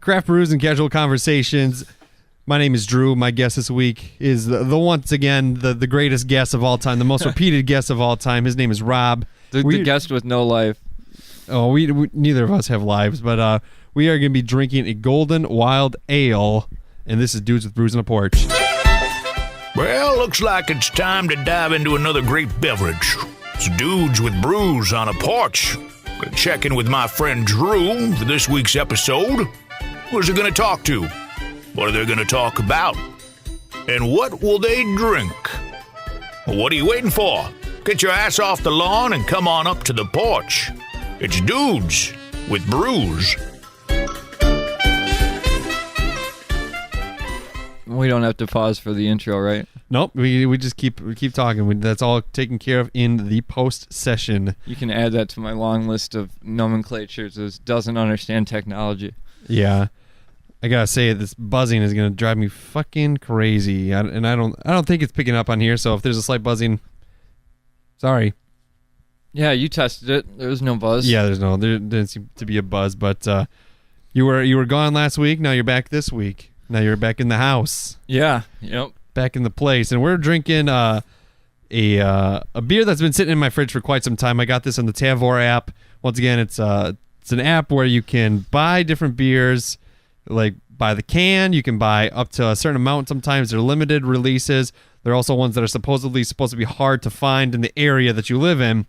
Craft Brews and Casual Conversations. My name is Drew. My guest this week is the once again the greatest guest of all time, the most repeated guest of all time. His name is Rob. The guest with no life. Oh, we neither of us have lives, but we are going to be drinking a Golden Wild Ale, and this is Dudes with Brews on the Porch. Well, looks like it's time to dive into another great beverage. It's Dudes with Brews on a Porch. Gonna check in with my friend Drew for this week's episode. Who's he gonna talk to? What are they gonna talk about? And what will they drink? Well, what are you waiting for? Get your ass off the lawn and come on up to the porch. It's Dudes with Brews. We don't have to pause for the intro, right? Nope, we just keep talking. That's all taken care of in the post session. You can add that to my long list of nomenclatures as doesn't understand technology. Yeah, I gotta say this buzzing is gonna drive me fucking crazy, I don't think it's picking up on here. So if there's a slight buzzing, sorry. Yeah, you tested it. There was no buzz. Yeah, there didn't seem to be a buzz, but you were gone last week. Now you're back this week. Now you're back in the house. Yeah. Yep. Back in the place, and we're drinking a beer that's been sitting in my fridge for quite some time. I got this on the Tavour app. Once again, it's an app where you can buy different beers, like by the can. You can buy up to a certain amount. Sometimes they're limited releases. There are also ones that are supposedly supposed to be hard to find in the area that you live in.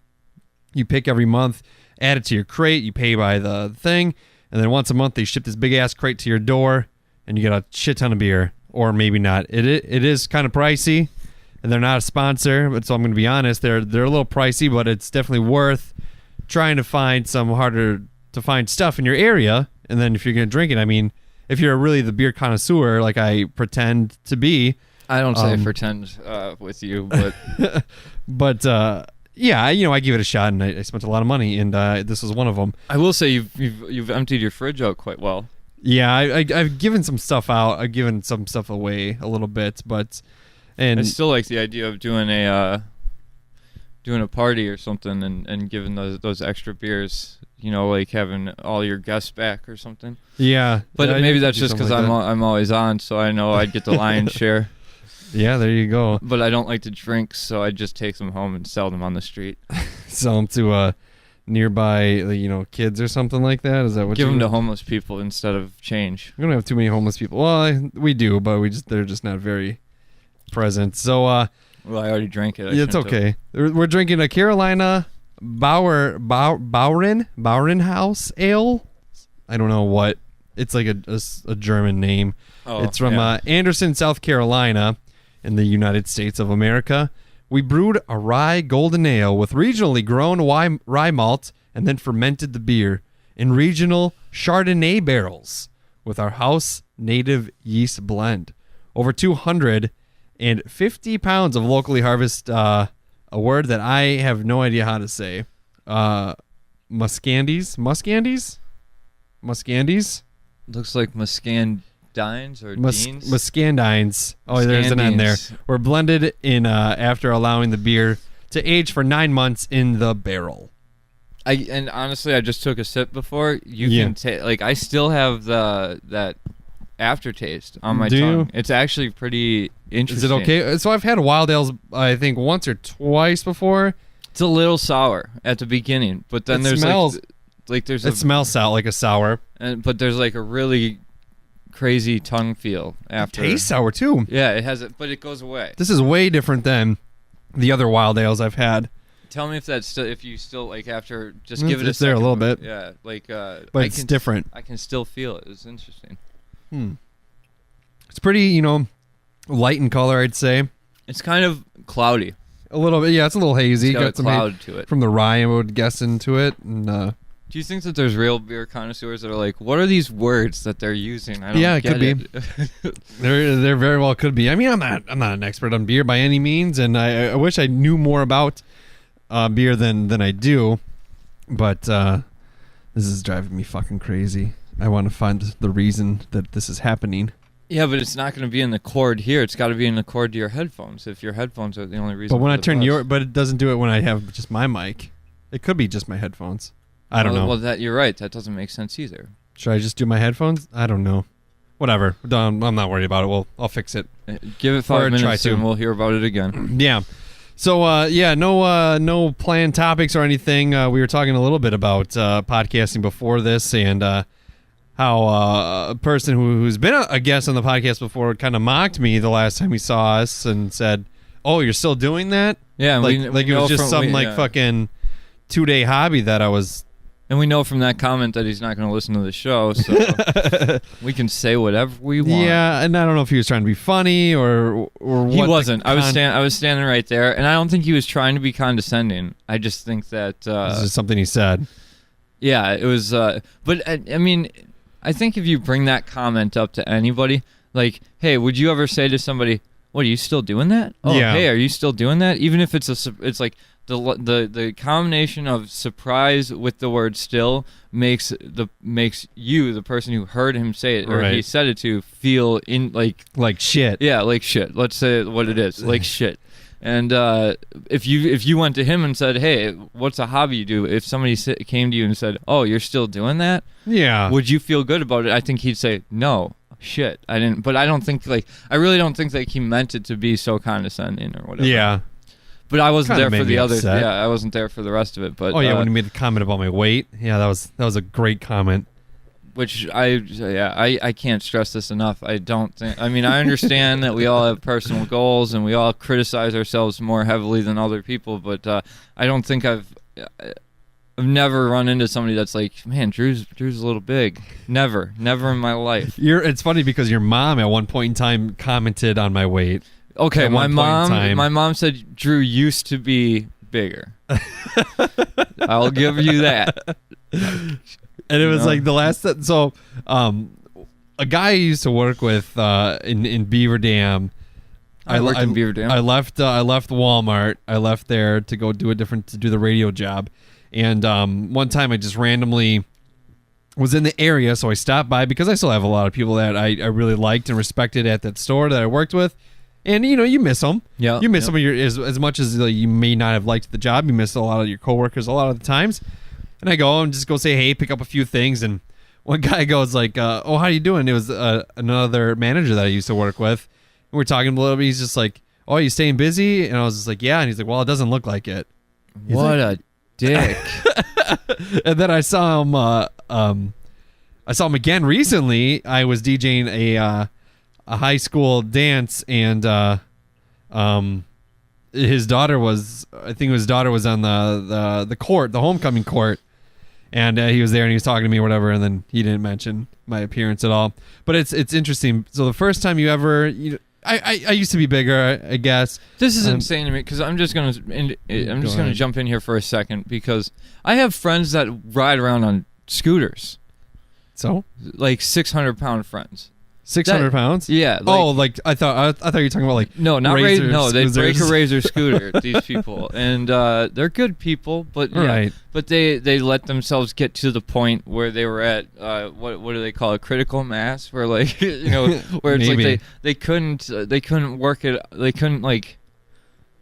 You pick every month, add it to your crate. You pay by the thing, and then once a month they ship this big ass crate to your door, and you get a shit ton of beer. Or maybe not. It is kind of pricey, and they're not a sponsor, but so I'm going to be honest. They're a little pricey, but it's definitely worth trying to find some harder to find stuff in your area. And then if you're going to drink it, I mean, if you're really the beer connoisseur like I pretend to be. I don't say pretend with you, but but yeah, I give it a shot, and I spent a lot of money, and this was one of them. I will say you've emptied your fridge out quite well. Yeah, I've given some stuff out. I've given some stuff away a little bit, and I still like the idea of doing a party or something and giving those extra beers. Like having all your guests back or something. Yeah, but maybe that's just because I'm always on, so I know I'd get the lion's share. Yeah, there you go. But I don't like to drink, so I just take them home and sell them on the street. Sell them to nearby, kids or something like that. Is that what? Give them to homeless people instead of change. We don't have too many homeless people. Well, we do, but they're just not very present. So, well, I already drank it. Yeah, it's okay. We're drinking a Carolina Bauernhaus ale. I don't know what. It's like a German name. Oh, it's from Anderson, South Carolina, in the United States of America. We brewed a rye golden ale with regionally grown rye malt and then fermented the beer in regional Chardonnay barrels with our house native yeast blend. Over 250 pounds of locally harvested, a word that I have no idea how to say. Muscandis? Looks like Muscandines or Deans? Muscandines. Oh, there's an N there. Were blended in after allowing the beer to age for 9 months in the barrel. And honestly, I just took a sip before. You can take I still have that aftertaste on my tongue. It's actually pretty interesting. Is it okay? So I've had wild ales, I think, once or twice before. It's a little sour at the beginning, but then it smells like there's it smells like a sour, but there's like a really crazy tongue feel after. It tastes sour too. Yeah, it has it, but it goes away. This is way different than the other wild ales I've had. Tell me if you still like after just give it a second. There a little bit. Yeah, but it's different. I can still feel it. It's interesting. It's pretty, light in color, I'd say. It's kind of cloudy. A little bit, yeah. It's a little hazy. It's got some cloud to it from the rye, I would guess, into it. And do you think that there's real beer connoisseurs that are like, what are these words that they're using? I don't it get could be. There very well could be. I mean, I'm not an expert on beer by any means, and I wish I knew more about beer than I do. But this is driving me fucking crazy. I want to find the reason that this is happening. Yeah, but it's not going to be in the cord here. It's got to be in the cord to your headphones. If your headphones are the only reason. But when I turn but it doesn't do it when I have just my mic. It could be just my headphones. I don't know. Well, you're right. That doesn't make sense either. Should I just do my headphones? I don't know. Whatever. I'm not worried about it. I'll fix it. Give it 5 minutes and we'll hear about it again. Yeah. So, no planned topics or anything. We were talking a little bit about podcasting before this, and how a person who's been a guest on the podcast before kind of mocked me the last time he saw us and said, "Oh, you're still doing that?" Yeah, like it was just some fucking 2-day hobby that I was. And we know from that comment that he's not going to listen to the show, so we can say whatever we want. Yeah, and I don't know if he was trying to be funny or what. He wasn't. I was standing right there, and I don't think he was trying to be condescending. I just think that this is something he said. Yeah, it was. But I mean, I think if you bring that comment up to anybody, like, "Hey, would you ever say to somebody, 'What, are you still doing that?' Oh, yeah. Hey, are you still doing that?" Even if it's like. The combination of surprise with the word "still" makes you, the person who heard him say it or right. he said it to, feel in like shit. Yeah, like shit. Let's say what it is, like shit. And if you went to him and said, "Hey, what's a hobby you do?" If somebody came to you and said, "Oh, you're still doing that?" Yeah. Would you feel good about it? I think he'd say, "No, shit, I didn't." But I really don't think he meant it to be so condescending or whatever. Yeah. But I wasn't there for the other. Upset. Yeah, I wasn't there for the rest of it. But when he made the comment about my weight, yeah, that was a great comment. Which I can't stress this enough. I don't think. I mean, I understand that we all have personal goals and we all criticize ourselves more heavily than other people. But I don't think I've never run into somebody that's like, "Man, Drew's a little big." Never in my life. It's funny because your mom at one point in time commented on my weight. Okay, my mom said Drew used to be bigger. I'll give you that. And it was like the last so a guy I used to work with in Beaver Dam. I worked in Beaver Dam. I left Walmart. I left there to go do the radio job. And one time I just randomly was in the area, so I stopped by because I still have a lot of people that I really liked and respected at that store that I worked with. And, you miss them. Yeah. You miss some of your, as much as you may not have liked the job, you miss a lot of your coworkers a lot of the times. And I go and just go say, hey, pick up a few things. And one guy goes like, oh, how you doing? It was another manager that I used to work with. And we're talking a little bit. He's just like, oh, you staying busy? And I was just like, yeah. And he's like, well, it doesn't look like it. What a dick. And then I saw him, again recently. I was DJing a high school dance, and his daughter was on the court, the homecoming court, and he was there and he was talking to me or whatever, and then he didn't mention my appearance at all. But it's interesting. So the first time you ever, I used to be bigger, I guess. This is insane to me because I'm just gonna jump in here for a second because I have friends that ride around on scooters. So like 600-pound friends. 600 pounds? Yeah. I thought you were talking about like no, not razor. No, they break a razor scooter. These people, and they're good people, but right. But they let themselves get to the point where they were at what do they call it, critical mass, where like where it's like they couldn't work it, they couldn't like.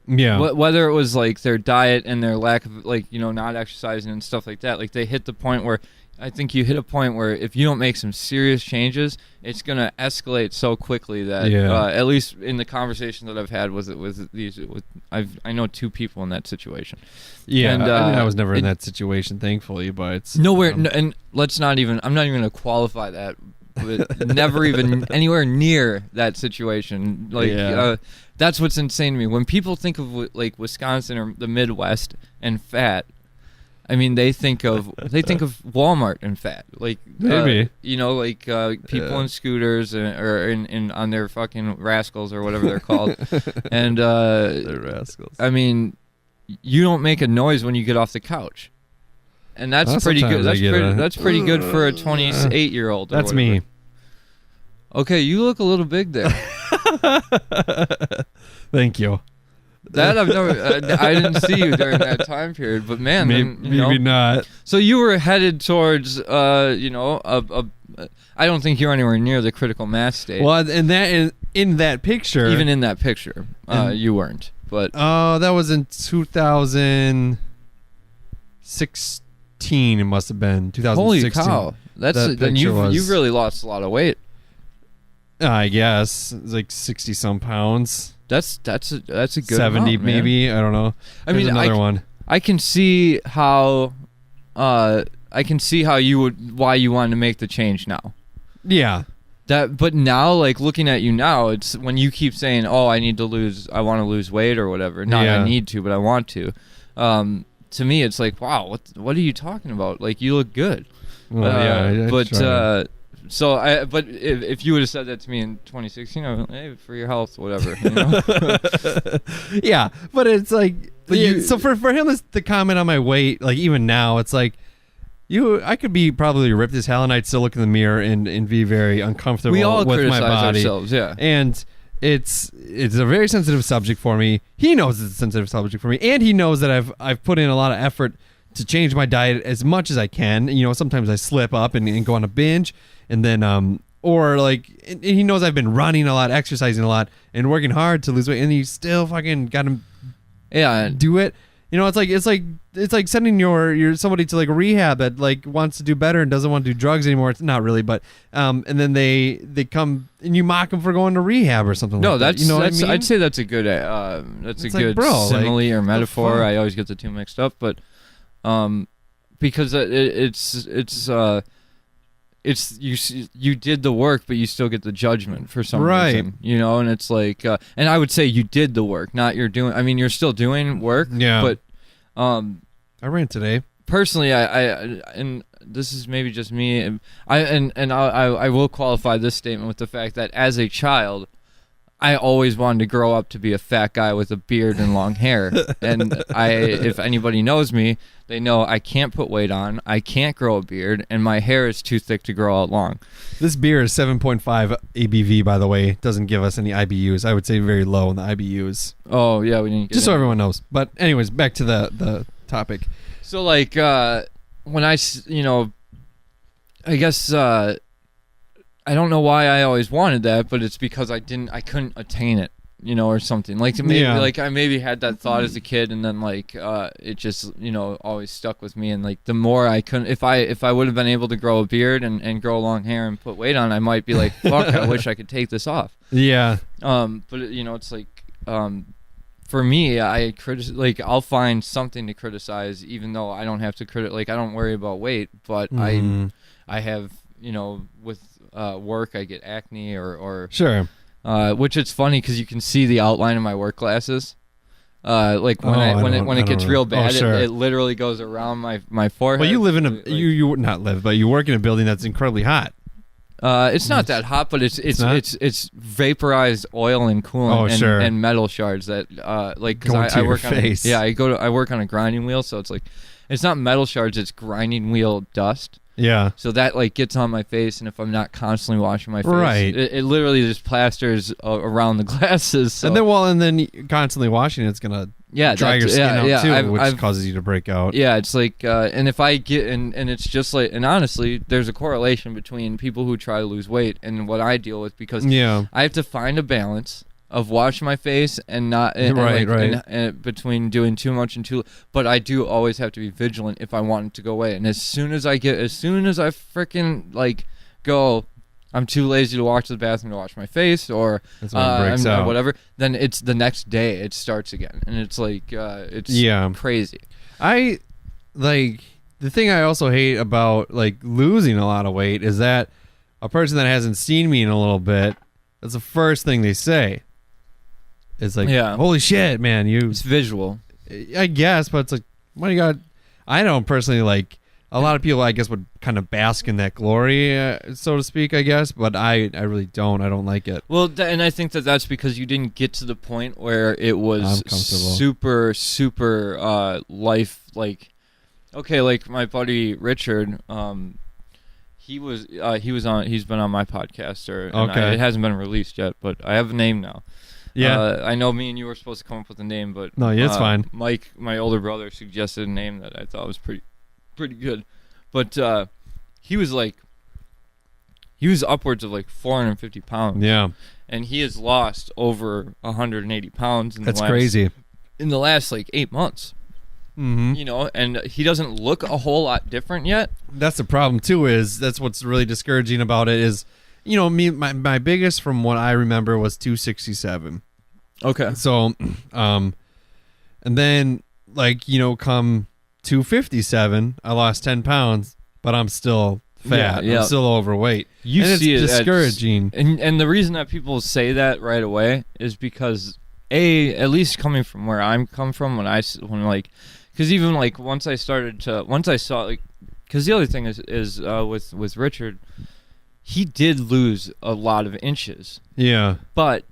Yeah. Whether it was like their diet and their lack of not exercising and stuff like that, like they hit the point where. I think you hit a point where if you don't make some serious changes, it's gonna escalate so quickly that at least in the conversation that I've had I know 2 people in that situation. Yeah, and, I was never in that situation, thankfully, but it's nowhere. And let's not even. I'm not even gonna qualify that. But never even anywhere near that situation. That's what's insane to me. When people think of like Wisconsin or the Midwest and fat. I mean, they think of Walmart and fat, like maybe people in scooters or in on their fucking rascals or whatever they're called, and they're rascals. I mean, you don't make a noise when you get off the couch, and that's pretty good. That's pretty good for a 28-year-old. That's me. Okay, you look a little big there. Thank you. That I've never. I didn't see you during that time period, but man, maybe not. So you were headed towards, I don't think you're anywhere near the critical mass state. Well, and in that picture, even in that picture, you weren't. But that was in 2016. It must have been 2016. Holy cow! then you've really lost a lot of weight. I guess it's like 60 some pounds. That's a good 70 amount, maybe. man. I don't know. I mean, another one. I can see how why you wanted to make the change now. Yeah. But now, like, looking at you now, it's when you keep saying, "Oh, I want to lose weight or whatever." Not I need to, but I want to. To me, it's like, wow, what are you talking about? Like, you look good. Well, but if you would have said that to me in 2016, I would, hey, for your health, whatever. You know? Yeah, but it's like, so for him, the comment on my weight, like even now, it's like, I could be probably ripped as hell, and I'd still look in the mirror and be very uncomfortable we all with my body. Ourselves, yeah. And it's a very sensitive subject for me. He knows it's a sensitive subject for me, and he knows that I've put in a lot of effort to change my diet as much as I can. You know, sometimes I slip up and go on a binge, and then and he knows I've been running a lot, exercising a lot, and working hard to lose weight, and he still fucking got to do it. You know, it's like sending your somebody to like rehab that like wants to do better and doesn't want to do drugs anymore. It's not really, but and then they come and you mock them for going to rehab or something. No, like that's that. You know what I mean? I'd say that's a good simile or metaphor. I always get the two mixed up, but because it's you did the work, but you still get the judgment for some reason, you know. And it's like, and I would say you did the work, not you're doing. I mean, you're still doing work, but I ran today. Personally, I and this is maybe just me, and I will qualify this statement with the fact that as a child, I always wanted to grow up to be a fat guy with a beard and long hair. And if anybody knows me, they know I can't put weight on, I can't grow a beard, and my hair is too thick to grow out long. This beer is 7.5 ABV, by the way. Doesn't give us any IBUs. I would say very low in the IBUs. Oh, yeah, we didn't get just so everyone knows. But anyways, back to the topic. So, like, when I guess... I don't know why I always wanted that, but it's because I couldn't attain it, you know, or something. Like maybe like I maybe had that thought as a kid, and then like it just, you know, always stuck with me. And like the more I couldn't, if I would have been able to grow a beard and grow long hair and put weight on, I might be like, fuck, I wish I could take this off. Yeah. But you know, it's like for me, I'll find something to criticize, even though I don't have to I don't worry about weight, but I have, you know, with work, I get acne or sure, which it's funny because you can see the outline of my work glasses. Like when it gets real bad, it literally goes around my forehead. Well, you live in you not live, but you work in a building that's incredibly hot. It's not that hot, but it's vaporized oil and coolant and metal shards that like because I work on I work on a grinding wheel, so it's like it's not metal shards, it's grinding wheel dust. Yeah. So that like gets on my face, and if I'm not constantly washing my face, it literally just plasters around the glasses. So. And then constantly washing it's gonna dry your skin out too, which causes you to break out. Yeah, it's like, and if I get and it's just like, and honestly, there's a correlation between people who try to lose weight and what I deal with because I have to find a balance of washing my face and not and between doing too much and too, but I do always have to be vigilant if I want it to go away. And as soon as I freaking like go, I'm too lazy to walk to the bathroom to wash my face or whatever, then it's the next day it starts again, and it's like it's crazy. I like the thing I also hate about like losing a lot of weight is that a person that hasn't seen me in a little bit, that's the first thing they say. It's like, holy shit, man, it's visual. I guess, but it's like, what do you got? I don't personally like, a lot of people, I guess, would kind of bask in that glory, so to speak, I guess, but I really don't. I don't like it. Well, and I think that's because you didn't get to the point where it was super, super life, like, okay, like my buddy Richard, he's been on my podcast, it hasn't been released yet, but I have a name now. Yeah, I know me and you were supposed to come up with a name, but no, it's fine. Mike, my older brother, suggested a name that I thought was pretty good, but he was upwards of like 450 pounds. Yeah, and he has lost over 180 pounds. That's crazy. In the last like 8 months. You know, and he doesn't look a whole lot different yet. That's the problem too. Is that's what's really discouraging about it is, you know, my biggest from what I remember was 267. Okay. So, and then like, you know, come 257, I lost 10 pounds, but I'm still fat. Yeah. I'm still overweight. You and see it's discouraging. And the reason that people say that right away is because at least coming from where I'm come from, because even like once I saw like, because the other thing is with Richard, he did lose a lot of inches. Yeah. But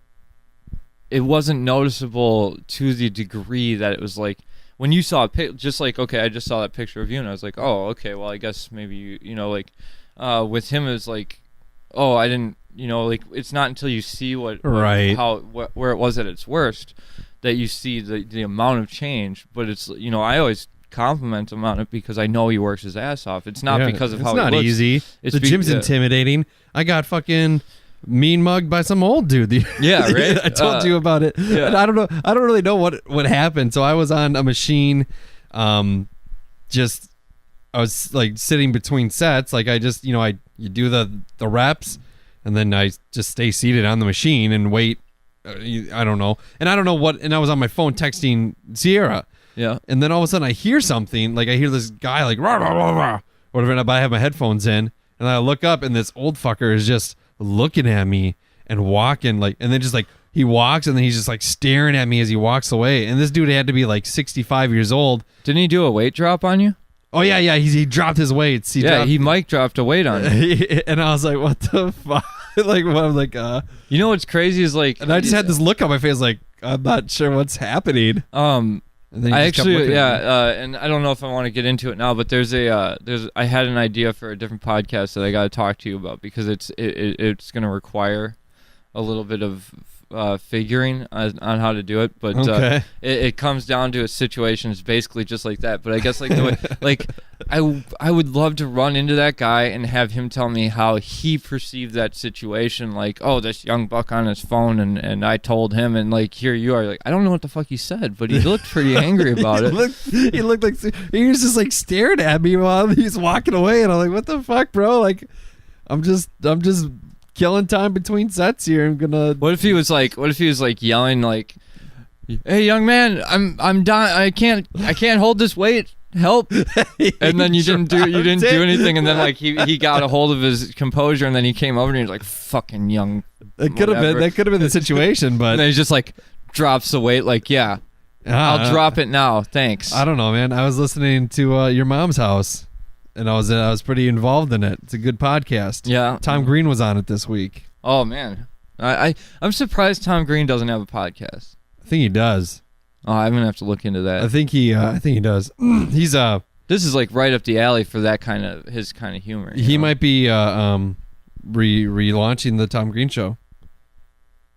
it wasn't noticeable to the degree that it was like when you saw a just like, okay, I just saw that picture of you and I was like, oh, okay, well, I guess maybe you know, like with him it was like, oh, I didn't, you know, like it's not until you see where it was at its worst that you see the amount of change. But it's, you know, I always compliment him on it because I know he works his ass off. It's not because of how he looks. It's not easy. The gym's intimidating. I got fucking mean mugged by some old dude. Yeah, right. I told you about it. Yeah. And I don't know. I don't really know what happened. So I was on a machine, I was like sitting between sets. Like I just, you know, you do the reps, and then I just stay seated on the machine and wait. I don't know. And I don't know what. And I was on my phone texting Sierra. Yeah. And then all of a sudden I hear something. Like I hear this guy like rah, rah, rah, rah, whatever. But I have my headphones in, and I look up, and this old fucker is just looking at me and walking like, and then just like he walks, and then he's just like staring at me as he walks away. And this dude had to be like 65 years old. Didn't he do a weight drop on you? Oh yeah. He dropped his weights. He mic dropped a weight on you. And I was like, what the fuck? Like, what? I'm like, you know what's crazy is like, and I just had this look on my face, like I'm not sure what's happening. And I actually, and I don't know if I want to get into it now, but I had an idea for a different podcast that I got to talk to you about because it's going to require a little bit of figuring on how to do it, but okay. It comes down to a situation is basically just like that. But I guess like the way, like I would love to run into that guy and have him tell me how he perceived that situation. Like, oh, this young buck on his phone, and I told him, and like here you are, like I don't know what the fuck he said, but he looked pretty angry about it. He looked like he was just like staring at me while he's walking away, and I'm like, what the fuck, bro? Like, I'm just killing time between sets here. I'm gonna. What if he was like yelling like, "Hey, young man, I'm dying. I can't hold this weight. Help!" And then you didn't do anything, and then like he got a hold of his composure, and then he came over and he was like, "Fucking young." That could have been the situation, but and then he just like drops the weight, like, "Yeah, I'll drop it now, thanks." I don't know, man. I was listening to Your Mom's House. And I was pretty involved in it. It's a good podcast. Yeah. Tom Green was on it this week. Oh man, I'm surprised Tom Green doesn't have a podcast. I think he does. Oh, I'm gonna have to look into that. I think he does. He's This is like right up the alley for that his kind of humor. He might be relaunching the Tom Green Show.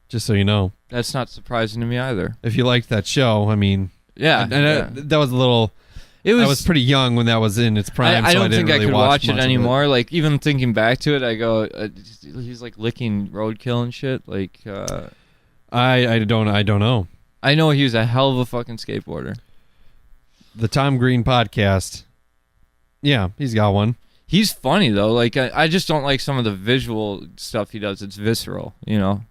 Just so you know. That's not surprising to me either. If you liked that show, I mean, yeah, that was a little. I was pretty young when that was in its prime. I so don't think really I could watch it anymore. It. Like even thinking back to it, I go, he's like licking roadkill and shit. Like, I don't know. I know he was a hell of a fucking skateboarder. The Tom Green podcast. Yeah, he's got one. He's funny though. Like I just don't like some of the visual stuff he does. It's visceral, you know.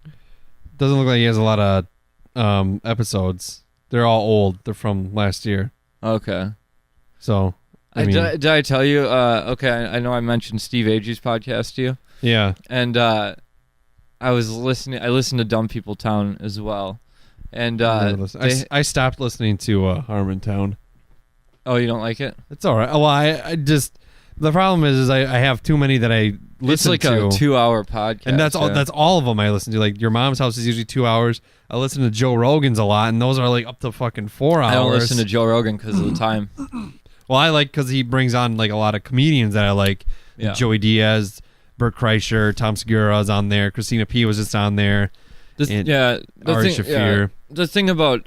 Doesn't look like he has a lot of episodes. They're all old. They're from last year. Okay. So, did I tell you? Okay, I know I mentioned Steve Agee's podcast to you. Yeah. And I listened to Dumb People Town as well. And I stopped listening to Harmontown. Oh, you don't like it? It's all right. Well, I just the problem is I have too many that I listen to. It's like a 2-hour podcast, and that's all. Yeah. That's all of them I listen to. Like Your Mom's House is usually 2 hours. I listen to Joe Rogan's a lot, and those are like up to fucking 4 hours. I don't listen to Joe Rogan because of the time. Well, I like because he brings on like a lot of comedians that I like. Yeah. Joey Diaz, Bert Kreischer, Tom Segura's on there. Christina P was just on there. Ari Shaffir. The thing about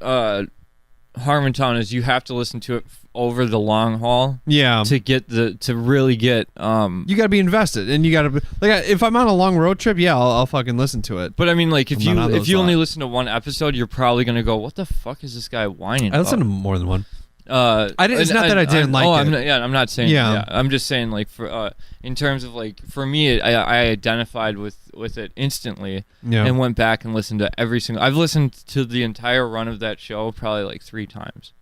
Harmontown is you have to listen to it over the long haul. Yeah. To really get. You got to be invested, and you got to like if I'm on a long road trip, yeah, I'll fucking listen to it. But I mean, like if you only listen to one episode, you're probably gonna go, "What the fuck is this guy whining?" I listen to more than one. It's not that I didn't like it. I'm not saying. Yeah. I'm just saying, like, for in terms of, like, for me, I identified with it instantly, and went back and listened to every single. I've listened to the entire run of that show probably like 3 times,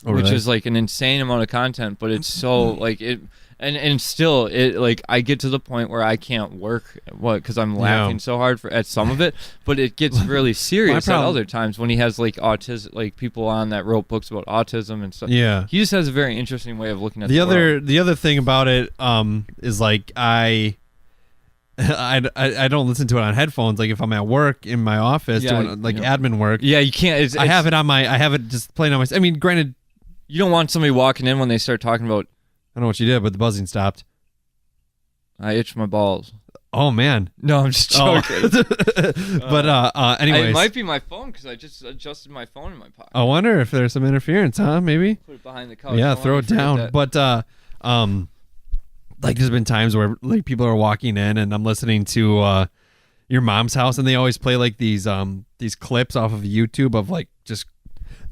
which is like an insane amount of content. But it's so like it. And still, it like I get to the point where I can't work because I'm laughing so hard at some of it, but it gets really serious at other times when he has like autism, like people on that wrote books about autism and stuff. Yeah, he just has a very interesting way of looking at the world. The other thing about it is like I don't listen to it on headphones. Like if I'm at work in my office doing like admin work. Yeah, you can't. I have it just playing on my. I mean, granted, you don't want somebody walking in when they start talking about. I don't know what you did, but the buzzing stopped. I itched my balls. Oh man! No, I'm just joking. But anyways, it might be my phone because I just adjusted my phone in my pocket. I wonder if there's some interference, huh? Maybe put it behind the couch. Yeah, throw it down. But like there's been times where like people are walking in and I'm listening to your mom's house and they always play like these clips off of YouTube of like just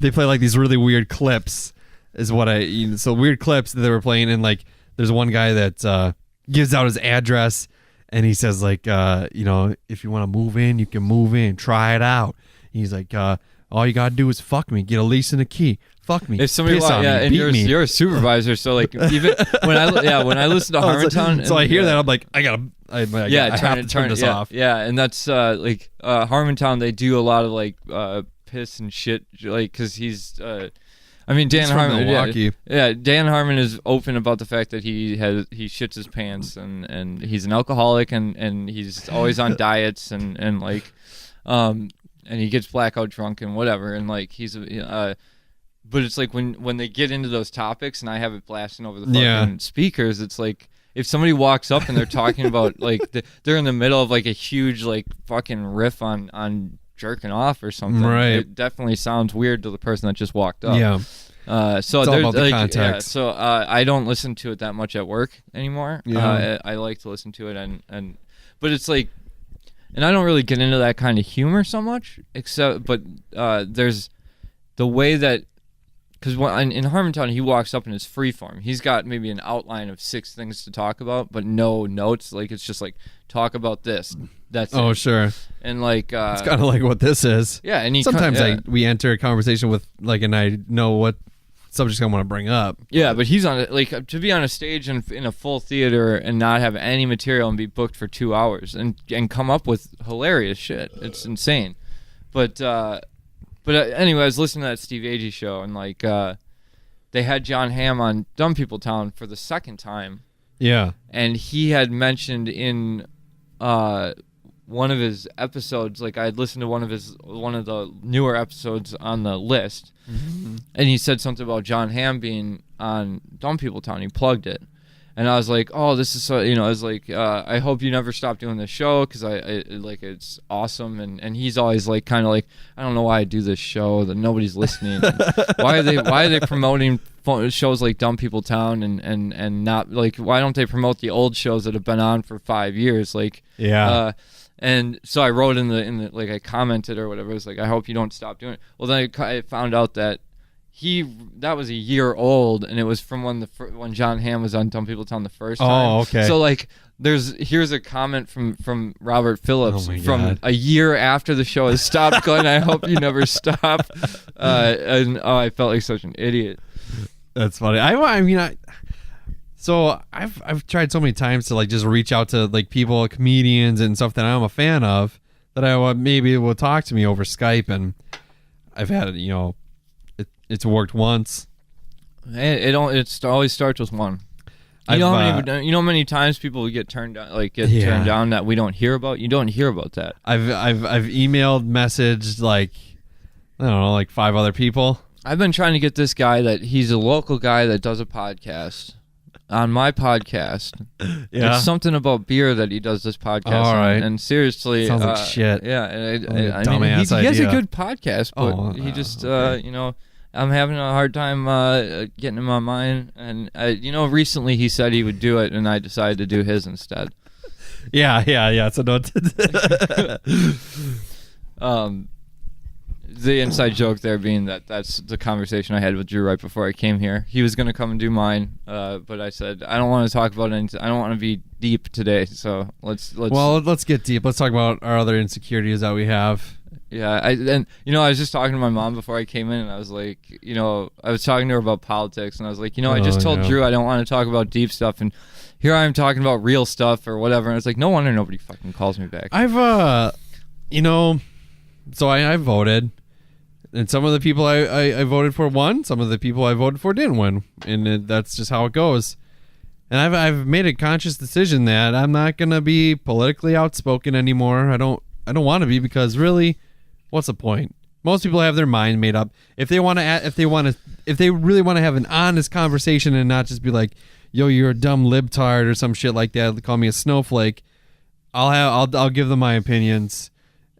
they play like these really weird clips. Is what so weird clips that they were playing, and like there's one guy that gives out his address and he says like if you want to move in, you can move in, try it out. He's like all you gotta do is fuck me, get a lease and a key, fuck me, if somebody piss on me, and beat you're a supervisor, so like even when I listen to Harmontown, so I hear that I'm like I have to turn this off. Yeah, and that's like Harmontown, they do a lot of like piss and shit, like because he's I mean, Dan Harmon. Dan Harmon is open about the fact that he shits his pants and he's an alcoholic and he's always on diets and like and he gets blackout drunk and whatever and like he's but it's like when they get into those topics and I have it blasting over the fucking speakers, it's like if somebody walks up and they're talking about like they're in the middle of like a huge like fucking riff on jerking off or something. Right. It definitely sounds weird to the person that just walked up. Yeah. So it's all there's about the like, context. so I don't listen to it that much at work anymore. Yeah. I like to listen to it but it's like, and I don't really get into that kind of humor so much, but there's the way that, because in Harmontown he walks up in his free form. He's got maybe an outline of 6 things to talk about, but no notes. Like it's just like talk about this. That's it. Sure. And like it's kind of like what this is. Yeah, and sometimes we enter a conversation with like, and I know what subjects I want to bring up. Yeah, but he's on it like to be on a stage in a full theater and not have any material and be booked for 2 hours and come up with hilarious shit. It's insane. But anyway, I was listening to that Steve Agee show and like they had John Hamm on Dumb People Town for the second time. Yeah, and he had mentioned in one of his episodes, like I had listened to one of the newer episodes on the list, and he said something about John Hamm being on Dumb People Town. He plugged it, and I was like, oh, this is so, I was like, I hope you never stop doing this show because I like it's awesome, and he's always like kind of like, I don't know why I do this show that nobody's listening. why are they promoting shows like Dumb People Town and not like, why don't they promote the old shows that have been on for 5 years? Like and so I wrote in the like I commented or whatever. I was like, I hope you don't stop doing it. Well, then I found out that that was a year old, and it was from when John Hamm was on Dumb People Town the first time. Oh, okay. So like, here's a comment from Robert Phillips from a year after the show has stopped, going, I hope you never stop. And I felt like such an idiot. That's funny. So I've tried so many times to like just reach out to like people, comedians and stuff that I'm a fan of that I maybe will talk to me over Skype, and I've had it, it's worked once. It always starts with one. You know how many times people get turned down, turned down that we don't hear about. You don't hear about that. I've emailed, messaged like I don't know, like 5 other people. I've been trying to get this guy he's a local guy that does a podcast. On my podcast, it's something about beer that he does this podcast on, and seriously, sounds like shit. Yeah, I mean, he has a good podcast, but he just, I'm having a hard time getting him on mine. And recently he said he would do it, and I decided to do his instead. Yeah. So don't. The inside joke there being that's the conversation I had with Drew right before I came here. He was going to come and do mine, but I said I don't want to talk about anything. I don't want to be deep today, so let's. Well, let's get deep. Let's talk about our other insecurities that we have. Yeah, I was just talking to my mom before I came in, and I was like, I was talking to her about politics, and I was like, I just told Drew I don't want to talk about deep stuff, and here I am talking about real stuff or whatever, and it's like, no wonder nobody fucking calls me back. So I voted, and some of the people I voted for won. Some of the people I voted for didn't win, and that's just how it goes. And I've made a conscious decision that I'm not gonna be politically outspoken anymore. I don't want to be, because really, what's the point? Most people have their mind made up. If they really want to have an honest conversation and not just be like, "Yo, you're a dumb libtard" or some shit like that, call me a snowflake, I'll give them my opinions.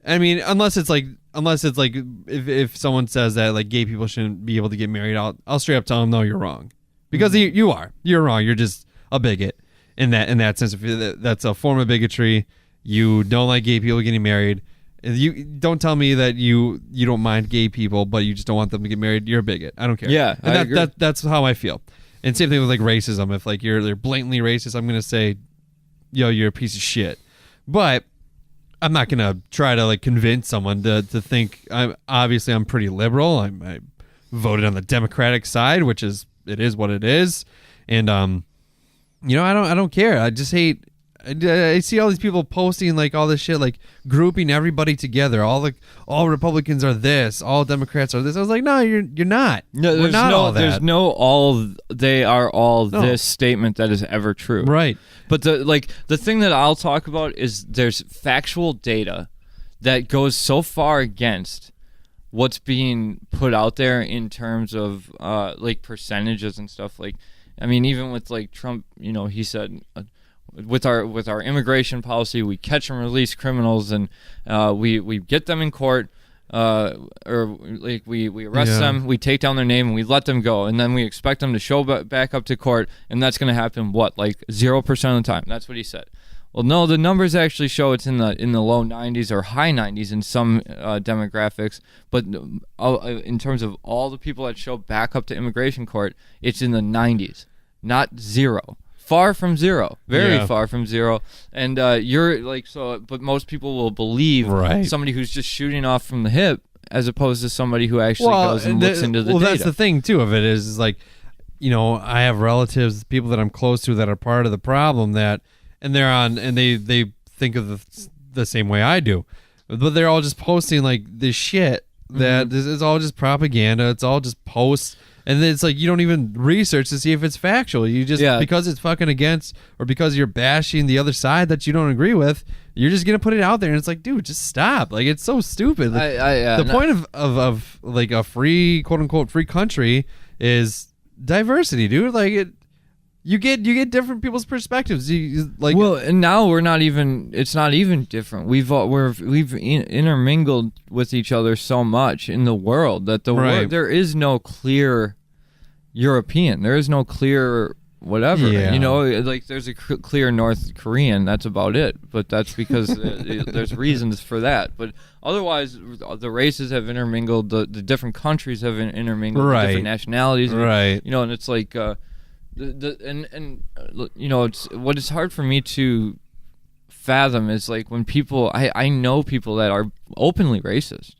I mean, unless it's like if someone says that like gay people shouldn't be able to get married, I'll straight up tell them, no, you're wrong, because you're wrong. You're just a bigot in that sense. That's a form of bigotry. You don't like gay people getting married. You don't tell me that you don't mind gay people, but you just don't want them to get married. You're a bigot. I don't care. Yeah, and that's how I feel. And same thing with like racism. If like you're blatantly racist, I'm gonna say, yo, you're a piece of shit. But I'm not gonna try to like convince someone to think. I'm pretty liberal. I voted on the Democratic side, which is what it is, and I don't care. I just hate. I see all these people posting like all this shit, like grouping everybody together. All Republicans are this, all Democrats are this. I was like, no, you're not. No, we're not all that. There's no they are all this statement that is ever true. Right. But the thing that I'll talk about is there's factual data that goes so far against what's being put out there in terms of like percentages and stuff. Like, I mean, even with like Trump, he said. With our immigration policy, we catch and release criminals, and we get them in court, or like we arrest them, we take down their name, and we let them go, and then we expect them to show back up to court, and that's going to happen 0% of the time. That's what he said. Well, no, the numbers actually show it's in the low 90s or high 90s in some demographics, but in terms of all the people that show back up to immigration court, it's in the 90s, not zero. Far from zero, very far from zero, and you're like so. But most people will believe somebody who's just shooting off from the hip, as opposed to somebody who actually goes and looks into the data. Well, that's the thing too of it is like, I have relatives, people that I'm close to that are part of the problem and they're on, and they think of the same way I do, but they're all just posting like this shit that is all just propaganda. It's all just posts. And then it's like you don't even research to see if it's factual. You just because it's fucking against, or because you're bashing the other side that you don't agree with, you're just gonna put it out there. And it's like, dude, just stop. Like, it's so stupid. Like, the point of like a free, quote unquote, free country is diversity, dude. Like you get different people's perspectives. And now we're not even. It's not even different. We've intermingled with each other so much in the world that there is no clear European. There is no clear whatever. Like there's a clear North Korean. That's about it. But that's because there's reasons for that. But otherwise, the races have intermingled. The different countries have intermingled. The different nationalities. Right. And it's like. It's what is hard for me to fathom is like when people I know people that are openly racist.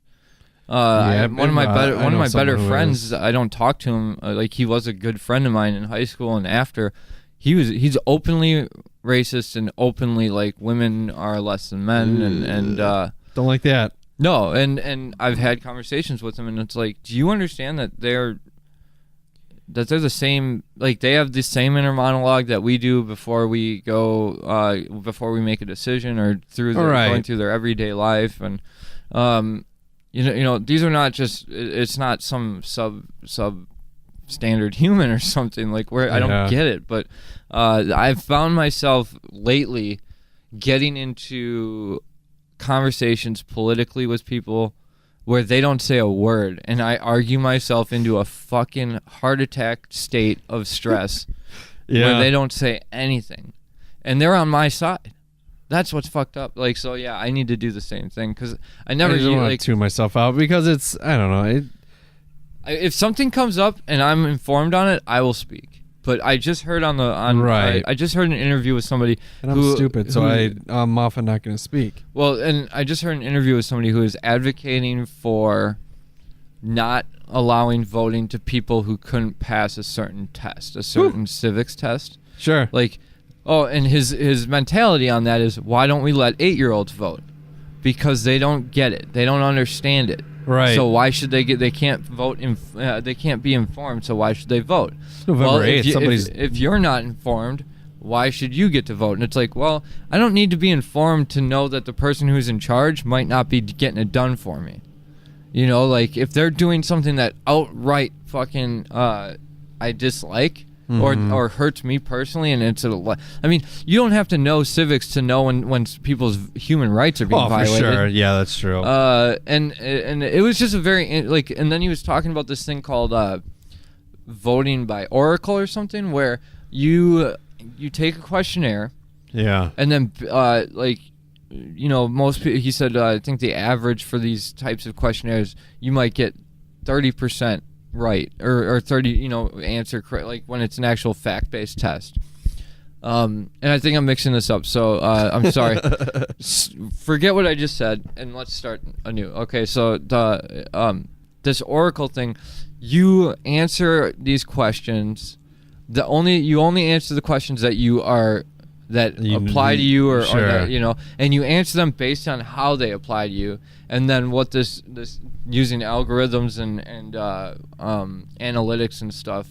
One of my better friends, I don't talk to him. Like he was a good friend of mine in high school and after. He's openly racist and openly like women are less than men and don't like that. No, and I've had conversations with him and it's like, do you understand that they're the same, like they have the same inner monologue that we do before we go, before we make a decision or going through their everyday life, and these are not just, it's not some sub standard human or something like where I don't get it, but I've found myself lately getting into conversations politically with people where they don't say a word, and I argue myself into a fucking heart attack state of stress where they don't say anything. And they're on my side. That's what's fucked up. Like, so yeah, I need to do the same thing because I I never just want like to tune myself out because it's, I don't know. if something comes up and I'm informed on it, I will speak. But I just heard Right. I just heard an interview with somebody And I'm stupid, so I'm often not going to speak. Well, and I just heard an interview with somebody who is advocating for not allowing voting to people who couldn't pass a certain test, a certain civics test. Sure. Like, and his mentality on that is, why don't we let 8-year-olds vote? Because they don't get it. They don't understand it. Right. So why should they get? They can't vote. They can't be informed. So why should they vote? November 8th. If you're not informed, why should you get to vote? And it's like, well, I don't need to be informed to know that the person who's in charge might not be getting it done for me. You know, like if they're doing something that outright fucking I dislike. Or hurts me personally, and it's I mean, you don't have to know civics to know when people's human rights are being violated. For sure. Yeah, that's true. And it was just a very and then he was talking about this thing called voting by oracle or something, where you take a questionnaire, yeah, and then most people, he said, I think the average for these types of questionnaires, you might get 30% right or 30 answer correct, like when it's an actual fact-based test. And I think I'm mixing this up, so I'm sorry. Forget what I just said and let's start anew. Okay, so this oracle thing, you answer these questions, you only answer the questions that apply to you or that, and you answer them based on how they apply to you. And then what this using algorithms and analytics and stuff,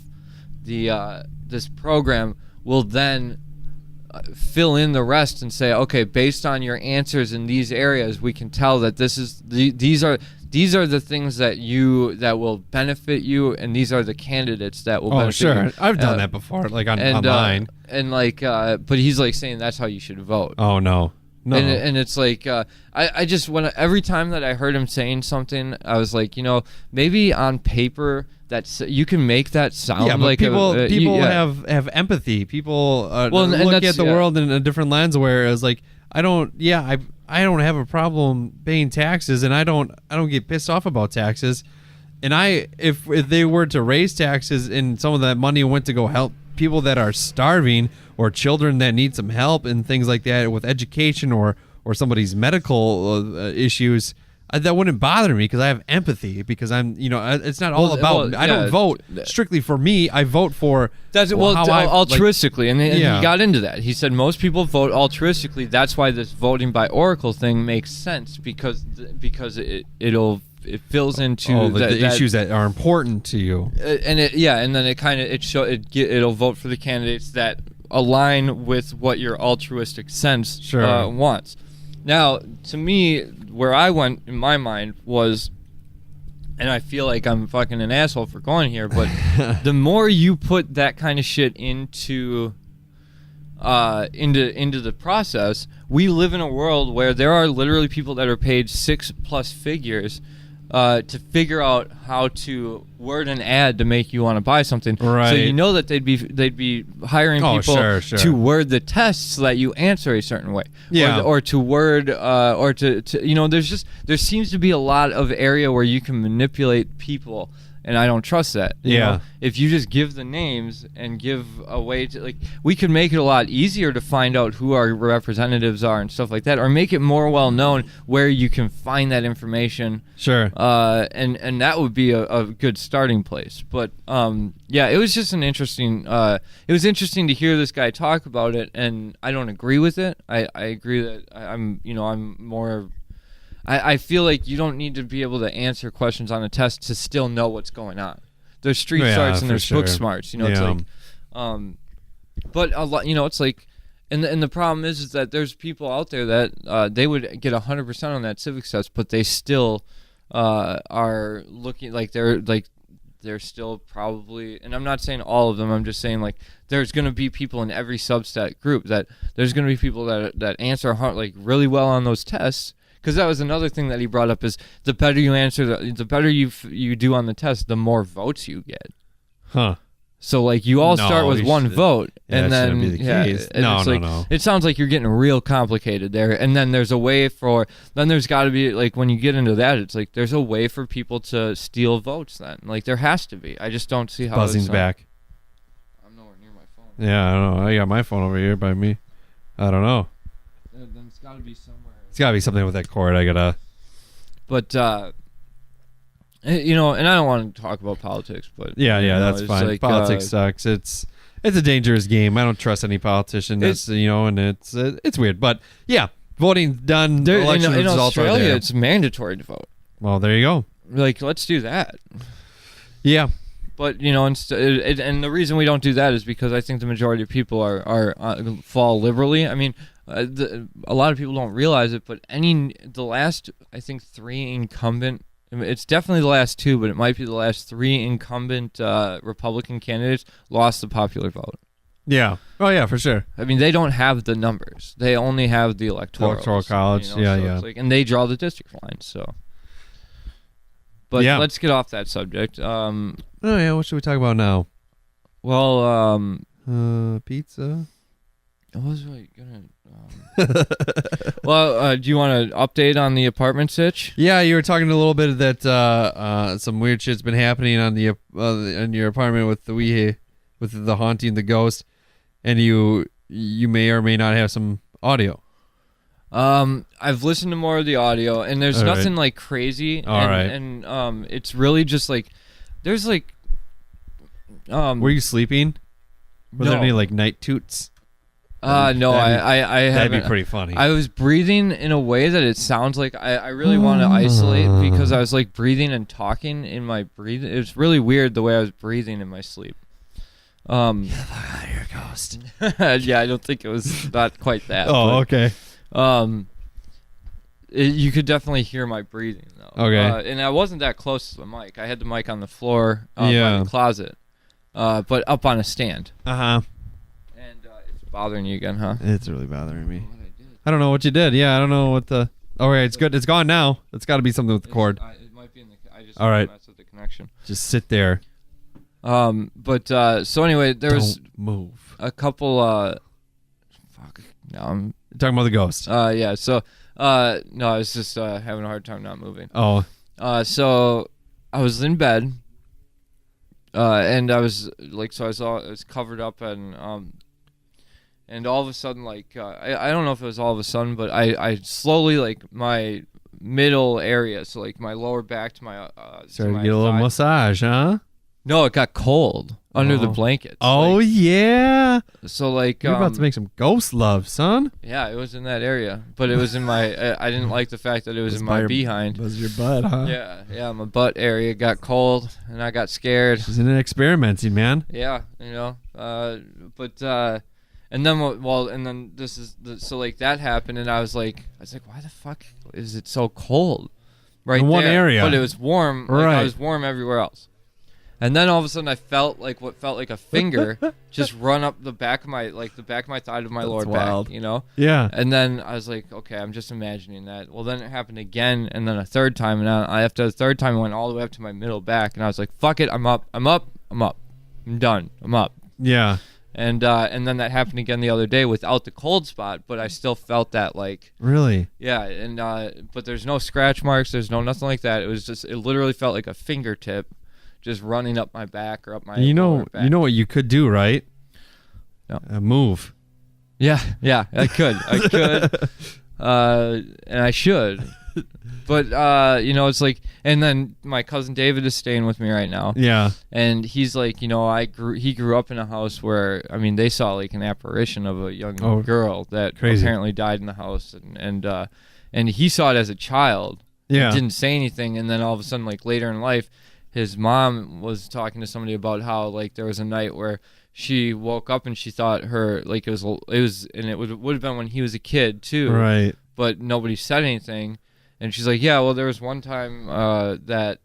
this program will then fill in the rest and say, okay, based on your answers in these areas, we can tell that these are the things that will benefit you, and these are the candidates that will benefit you. Oh, sure. I've done that before, like online. But he's like saying that's how you should vote. Oh, no. No. And it's like I just every time that I heard him saying something, I was like, maybe on paper you can make that sound like people have empathy. People look at the world in a different lens, where it's like I don't have a problem paying taxes, and I don't get pissed off about taxes. And if they were to raise taxes and some of that money went to go help people that are starving or children that need some help and things like that with education or somebody's medical issues, that wouldn't bother me because I have empathy, because I'm, it's not all about, I don't vote strictly for me. I vote for altruistically. And he got into that. He said most people vote altruistically. That's why this voting by oracle thing makes sense, because it fills into the issues that are important to you, and then it'll vote for the candidates that align with what your altruistic sense wants. Now, to me, where I went in my mind was, and I feel like I'm fucking an asshole for going here, but the more you put that kind of shit into the process, we live in a world where there are literally people that are paid 6+ figures to figure out how to word an ad to make you want to buy something. Right. So that they'd be hiring people to word the tests so that you answer a certain way. Yeah. Or to word or to there seems to be a lot of area where you can manipulate people. And I don't trust that. You know? If you just give the names and give a way to, we could make it a lot easier to find out who our representatives are and stuff like that, or make it more well known where you can find that information. Sure. And that would be a good starting place. But it was just an interesting. It was interesting to hear this guy talk about it, and I don't agree with it. I agree that I'm more. I feel like you don't need to be able to answer questions on a test to still know what's going on. There's street smarts and there's book smarts. It's like, but a lot, it's like, and the problem is that there's people out there that they would get 100% on that civics test, but they still are looking like they're still probably, and I'm not saying all of them, I'm just saying there's going to be people in every subset group that there's going to be people that answer really well on those tests. Because that was another thing that he brought up, is the better you answer, the better you do on the test, the more votes you get. Huh. So like you all start with one vote, and then be the case. No. It sounds like you're getting real complicated there. And then there's a way for there's got to be like when you get into that, it's like there's a way for people to steal votes. Then like there has to be. I just don't see how. Buzzing's back. I'm nowhere near my phone. Yeah, I don't know. I got my phone over here by me. I don't know. Then it's got to be somewhere. It's got to be something with that cord. I gotta. But. And I don't want to talk about politics, but yeah, that's fine. like, Politics sucks. It's a dangerous game. I don't trust any politician. That's and it's weird. But yeah, voting done. Election in results are Australia, there. it's mandatory to vote. Well, there you go. Like, let's do that. Yeah, but and the reason we don't do that is because I think the majority of people are fall liberally. I mean, a lot of people don't realize it, but the last I think 3 incumbent. I mean, it's definitely the last 2, but it might be the last 3 incumbent Republican candidates lost the popular vote. Yeah. Oh, yeah, for sure. I mean, they don't have the numbers. They only have the electoral college. Yeah. It's like, and they draw the district lines. So, but let's get off that subject. Oh yeah, what should we talk about now? Well, pizza. I was really gonna. Well, do you want to update on the apartment sitch? Yeah, you were talking a little bit that some weird shit's been happening on the in your apartment with the haunting, the ghost, and you may or may not have some audio. I've listened to more of the audio, and there's nothing like crazy. And it's really just like there's like. Were you sleeping? Were there any like night toots? No, I haven't. That'd be pretty funny. I was breathing in a way that it sounds like I really want to isolate because I was like breathing and talking in my breathing. It was really weird the way I was breathing in my sleep. You're a ghost. Yeah, I don't think it was not quite that. Oh, but, okay. You could definitely hear my breathing though. Okay. And I wasn't that close to the mic. I had the mic on the floor in the closet, but up on a stand. Uh-huh. Bothering you again, huh? It's really bothering me. I don't know what you did. Yeah, I don't know what the. Oh, right, it's good. It's gone now. It's got to be something with the cord. It might be in the. I just messed with the connection. Just sit there. But so anyway, there was move a couple. Fuck. No, I'm talking about the ghost. Yeah. So no, I was just having a hard time not moving. Oh. So I was in bed. And I was like, so I was covered up and all of a sudden, like, I don't know if it was all of a sudden, but I slowly, like, my middle area, so, like, my lower back to my... started to get a little massage, huh? No, it got cold under the blankets. Oh, like, yeah. So, like... You're about to make some ghost love, son. Yeah, it was in that area, but it was in my... I didn't like the fact that it was in my behind. It was your butt, huh? Yeah, my butt area got cold, and I got scared. Isn't it experimenting, man? Yeah, but... And then, and then this is so like that happened, and I was like, why the fuck is it so cold? Right in one there? area, but it was warm. Right, like, I was warm everywhere else. And then all of a sudden, I felt like what felt like a finger just run up the back of my thigh to my lower back. Yeah. And then I was like, okay, I'm just imagining that. Well, then it happened again, and then a third time, and after the third time, it went all the way up to my middle back, and I was like, fuck it, I'm up, I'm done, I'm up. Yeah. And then that happened again the other day without the cold spot, but I still felt that like really, yeah. And but there's no scratch marks, there's nothing like that. It was just it literally felt like a fingertip, just running up my back or up my. Lower back. You know what you could do, right? No. Move. Yeah, I could, and I should. But it's like, and then my cousin David is staying with me right now. Yeah. And he's like, he grew up in a house where, I mean, they saw like an apparition of a young girl that apparently died in the house, and he saw it as a child. Yeah. Didn't say anything, and then all of a sudden, like later in life, his mom was talking to somebody about how like there was a night where she woke up and she thought her like it was and it would have been when he was a kid too. Right. But nobody said anything. And she's like, yeah, well, there was one time that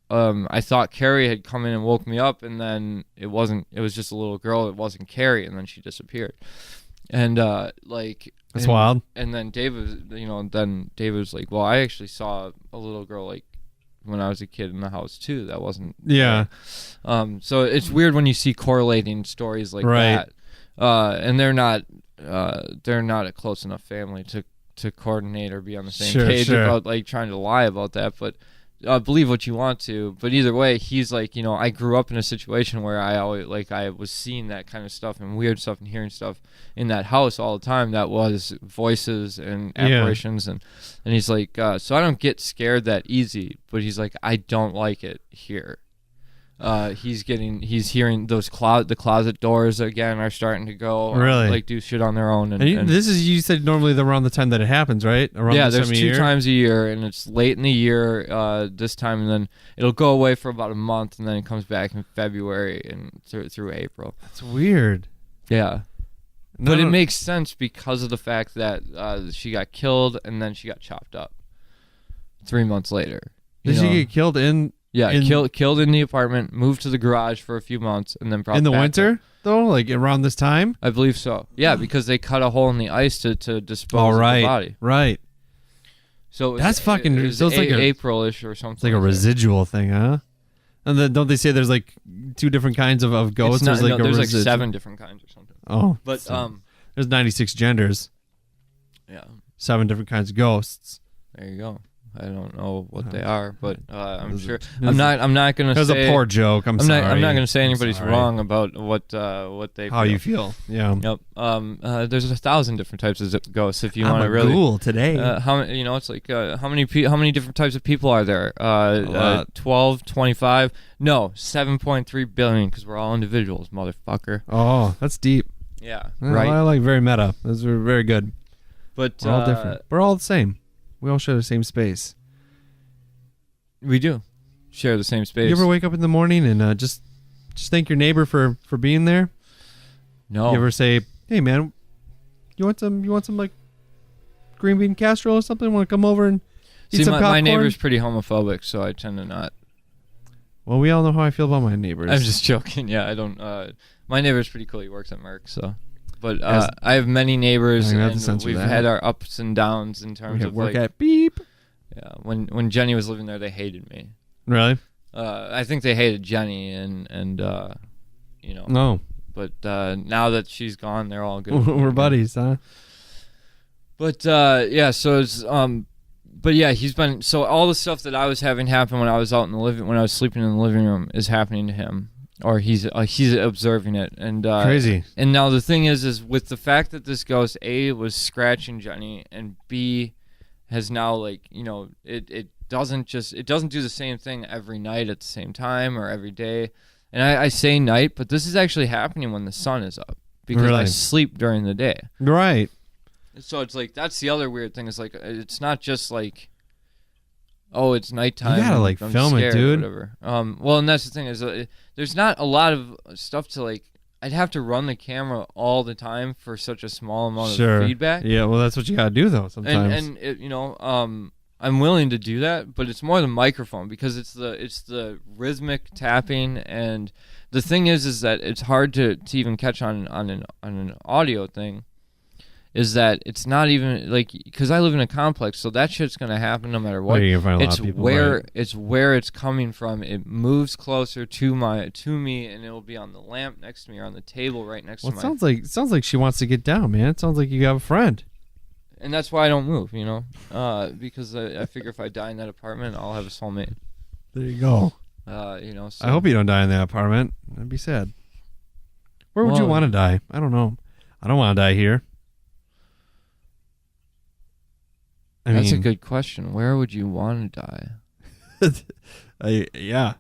I thought Carrie had come in and woke me up, and then it wasn't. It was just a little girl. It wasn't Carrie, and then she disappeared. And that's wild. And then David, then David was like, well, I actually saw a little girl like when I was a kid in the house too. That wasn't so it's weird when you see correlating stories like that, and they're not a close enough family to coordinate or be on the same page about like trying to lie about that, but. Believe what you want to, but either way, he's like, I grew up in a situation where I was seeing that kind of stuff and weird stuff and hearing stuff in that house all the time that was voices and apparitions, and he's like, so I don't get scared that easy, but he's like, I don't like it here. He's hearing those the closet doors again are starting to go like do shit on their own, and this is, you said normally around the time that it happens, right? Around there's 2 times a year, and it's late in the year this time, and then it'll go away for about a month, and then it comes back in February and through April. That's weird. Yeah. But it makes sense because of the fact that she got killed and then she got chopped up 3 months later. Did she get killed in? Yeah, killed in the apartment, moved to the garage for a few months, and then brought in the back winter, though, like around this time? I believe so. Yeah, because they cut a hole in the ice to dispose of the body. Right. So that's fucking. It was like April-ish or something. It's like a residual thing, huh? And then don't they say there's like 2 different kinds of ghosts? There's like 7 different kinds or something. Oh, but there's 96 genders. Yeah. 7 different kinds of ghosts. There you go. I don't know what they are, but I'm sure. I'm not gonna. That was a poor joke. I'm sorry. I'm not gonna say anybody's wrong about what they. How you feel? Yeah. Yep. There's 1,000 different types of ghosts. If you want to really. Ghoul today. How it's like how many different types of people are there? 12, 25. No, 7.3 billion because we're all individuals, motherfucker. Oh, that's deep. Yeah. Right. I like very meta. Those are very good. But we're all different. We're all the same. We all share the same space. We do share the same space. You ever wake up in the morning and just thank your neighbor for being there? No. You ever say, "Hey man, you want some like green bean casserole or something? Want to come over and eat some popcorn?" My neighbor's pretty homophobic, so I tend to not. Well, we all know how I feel about my neighbors. I'm just joking. Yeah, I don't. My neighbor's pretty cool. He works at Merck, so. But I have many neighbors, and we've had our ups and downs in terms of work like, at beep. Yeah, when Jenny was living there, they hated me. Really? I think they hated Jenny, and No. But now that she's gone, they're all good. We're buddies, huh? But yeah, so it's but yeah, he's been so all the stuff that I was having happen when I was out in the when I was sleeping in the living room is happening to him. Or he's observing it, and crazy. And now the thing is with the fact that this ghost A was scratching Jenny, and B has now it doesn't do the same thing every night at the same time or every day. And I say night, but this is actually happening when the sun is up because I sleep during the day. Right. So it's like that's the other weird thing is like it's not just like. Oh, it's nighttime. You gotta like I'm film it, dude. Whatever. Well, and that's the thing is, there's not a lot of stuff to like. I'd have to run the camera all the time for such a small amount of feedback. Yeah, well, that's what you gotta do though. Sometimes. And it, I'm willing to do that, but it's more the microphone because it's the rhythmic tapping, and the thing is that it's hard to even catch on an audio thing. Is that it's not even like because I live in a complex, so that shit's gonna happen no matter what. It's where it's coming from. It moves closer to me, and it'll be on the lamp next to me or on the table right next to me. It sounds like she wants to get down, man. It sounds like you have a friend. And that's why I don't move, because I figure if I die in that apartment, I'll have a soulmate. There you go. So. I hope you don't die in that apartment. That'd be sad. Where would you want to die? I don't know. I don't want to die here. That's a good question. Where would you want to die? Yeah.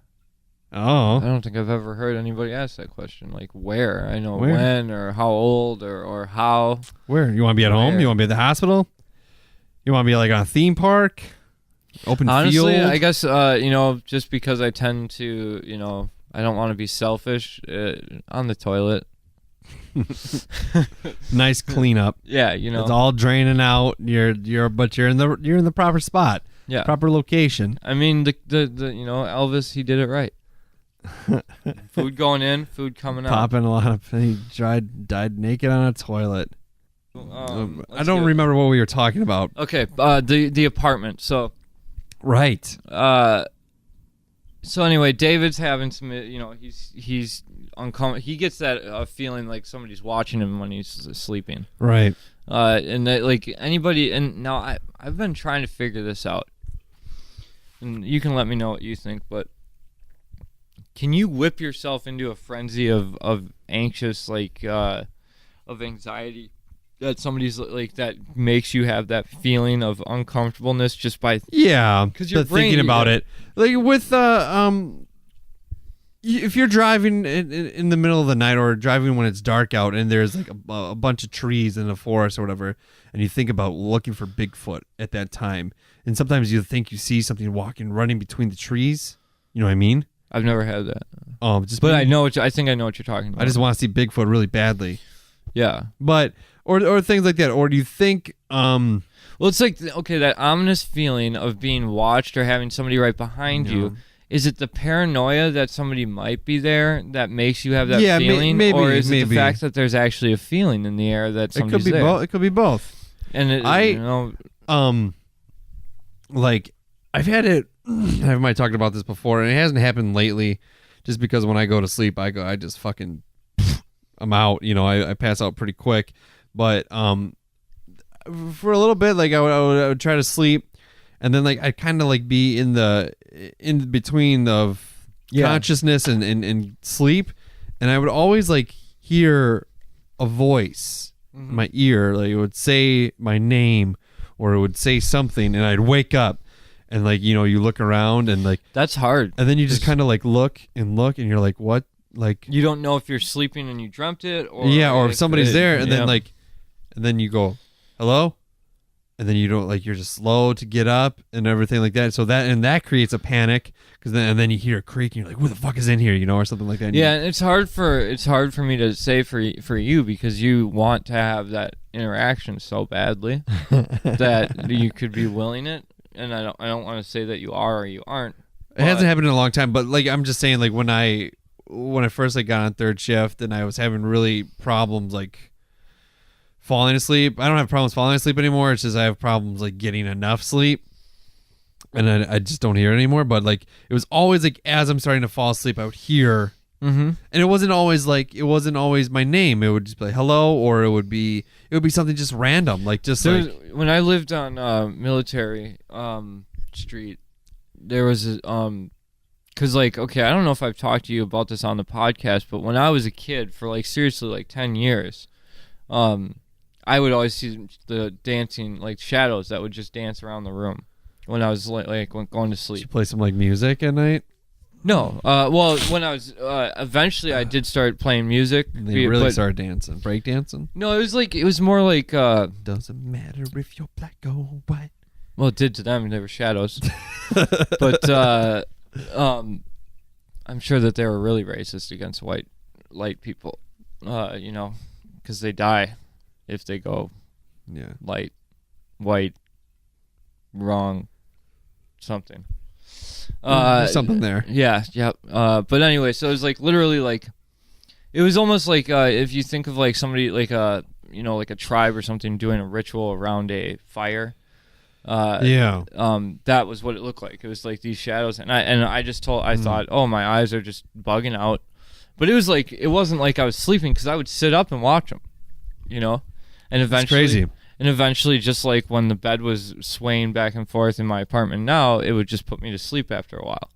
Oh. I don't think I've ever heard anybody ask that question. Like where? I know when or how old or how. Where? You want to be at home? You want to be at the hospital? You want to be like on a theme park? Open Honestly, field? I guess, just because I tend to, I don't want to be selfish, on the toilet. Nice cleanup. Yeah, it's all draining out. But you're in the proper spot. Yeah, proper location. I mean, the Elvis, he did it right. Food going in, food coming out. Popping a lot of. He died naked on a toilet. I don't remember what we were talking about. Okay, the apartment. So, right. So anyway, David's having some, he's uncomfortable. He gets that feeling like somebody's watching him when he's sleeping. Right. And that, like anybody, and now I've been trying to figure this out, and you can let me know what you think, but can you whip yourself into a frenzy of anxious, of anxiety that somebody's like, that makes you have that feeling of uncomfortableness just by because your brain, thinking about it, like with if you're driving in the middle of the night or driving when it's dark out and there's like a bunch of trees in the forest or whatever, and you think about looking for Bigfoot at that time, and sometimes you think you see something running between the trees, you know what I mean? I've never had that. I think I know what you're talking about. I just want to see Bigfoot really badly. Yeah. But or things like that. Or do you think well, it's like, okay, that ominous feeling of being watched or having somebody right behind you. Is it the paranoia that somebody might be there that makes you have that feeling? Maybe, or is it the fact that there's actually a feeling in the air that somebody's there? It could be both. And like I've had it. I might have talked about this before, and it hasn't happened lately. Just because when I go to sleep, I just fucking, I'm out. I pass out pretty quick. But for a little bit, like I would try to sleep, and then like I'd kind of like be in between of consciousness and sleep, and I would always like hear a voice in my ear, like it would say my name or it would say something, and I'd wake up. And like, you look around and like that's hard. And then you just kind of like look and you're like, what? Like you don't know if you're sleeping and you dreamt it or or if somebody's there, and then like, and then you go, hello, and then you don't, like, you're just slow to get up and everything like that. So that creates a panic because then you hear a creak and you're like, who the fuck is in here? Or something like that. And it's hard for me to say for you because you want to have that interaction so badly that you could be willing it. And I don't want to say that you are or you aren't. It hasn't happened in a long time, but like I'm just saying, like when I first like got on third shift and I was having really problems like falling asleep. I don't have problems falling asleep anymore. It's just I have problems like getting enough sleep, and I just don't hear it anymore. But like it was always like as I'm starting to fall asleep, I would hear, and it wasn't always my name. It would just be like hello, or it would be something just random, like just like when I lived on Military Street, there was a because like, okay, I don't know if I've talked to you about this on the podcast, but when I was a kid for like seriously like 10 years, I would always see the dancing like shadows that would just dance around the room when I was like going to sleep. Did you play some like music at night? No. Well, when I was eventually I did start playing music. They really started dancing, break dancing. No, it was more like doesn't matter if you're black or white. Well, it did to them. They were shadows. But I'm sure that they were really racist against light people. Because they die if they go light, white, wrong, something. There's something there. Yeah. But anyway, so it was like literally like, it was almost like if you think of like somebody like like a tribe or something doing a ritual around a fire. That was what it looked like. It was like these shadows, and I thought, oh, my eyes are just bugging out. But it wasn't like I was sleeping because I would sit up and watch them, and eventually, it's crazy. And eventually, just like when the bed was swaying back and forth in my apartment now, it would just put me to sleep after a while.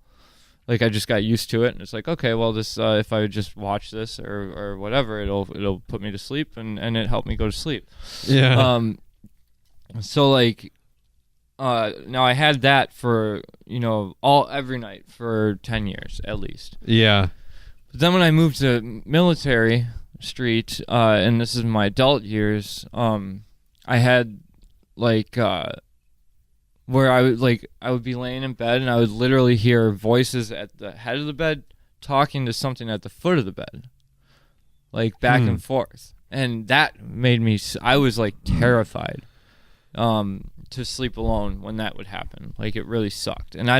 Like I just got used to it, and it's like, okay, well, this if I would just watch this or whatever, it'll put me to sleep, and it helped me go to sleep. Yeah. So like, now I had that for every night for 10 years at least. Yeah. But then when I moved to Military Street, and this is my adult years, I had like where I would be laying in bed and I would literally hear voices at the head of the bed talking to something at the foot of the bed, like back and forth, and that made me. I was like terrified to sleep alone when that would happen. Like it really sucked, and I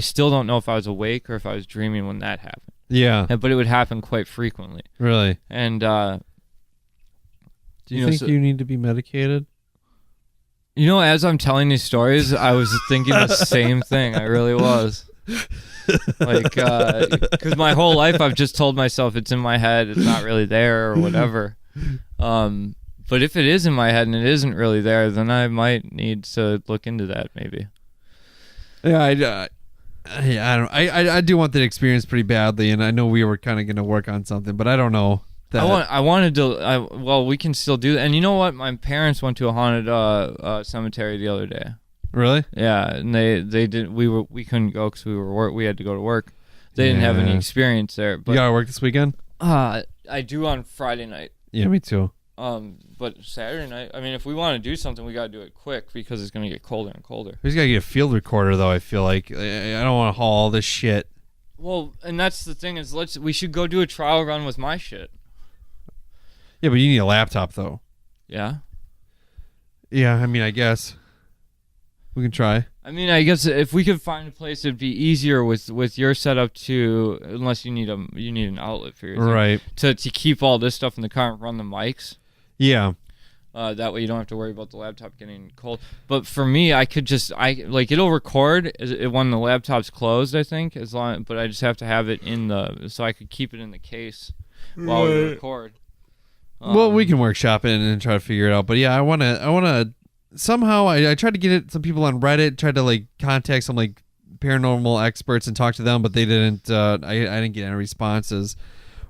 still don't know if I was awake or if I was dreaming when that happened. Yeah, but it would happen quite frequently. Really, and do you think you need to be medicated? As I'm telling these stories, I was thinking the same thing. I really was. Like, because my whole life I've just told myself it's in my head, it's not really there or whatever. But if it is in my head and it isn't really there, then I might need to look into that maybe. Yeah, I do want that experience pretty badly, and I know we were kind of going to work on something, but I don't know. I wanted to. Well, we can still do that. And you know what? My parents went to a haunted cemetery the other day. Really? Yeah, and they did. We couldn't go because we had to go to work. They didn't have any experience there. But you gotta work this weekend? I do on Friday night. Yeah, me too. But Saturday night, I mean, if we want to do something, we gotta do it quick because it's gonna get colder and colder. We just gotta get a field recorder, though. I feel like I don't want to haul all this shit. Well, and that's the thing is, we should go do a trial run with my shit. Yeah, but you need a laptop, though. Yeah. Yeah, I mean, I guess we can try. I mean, I guess if we could find a place, it'd be easier with your setup too, unless you need an outlet for your thing, right to keep all this stuff in the car and run the mics. Yeah. That way you don't have to worry about the laptop getting cold. But for me, it'll record when the laptop's closed, I think, but I just have to have it so I could keep it in the case while we record. Well, we can workshop it and try to figure it out. But yeah, I want to somehow. I tried to get some people on Reddit, tried to contact some paranormal experts and talk to them, but they didn't. I didn't get any responses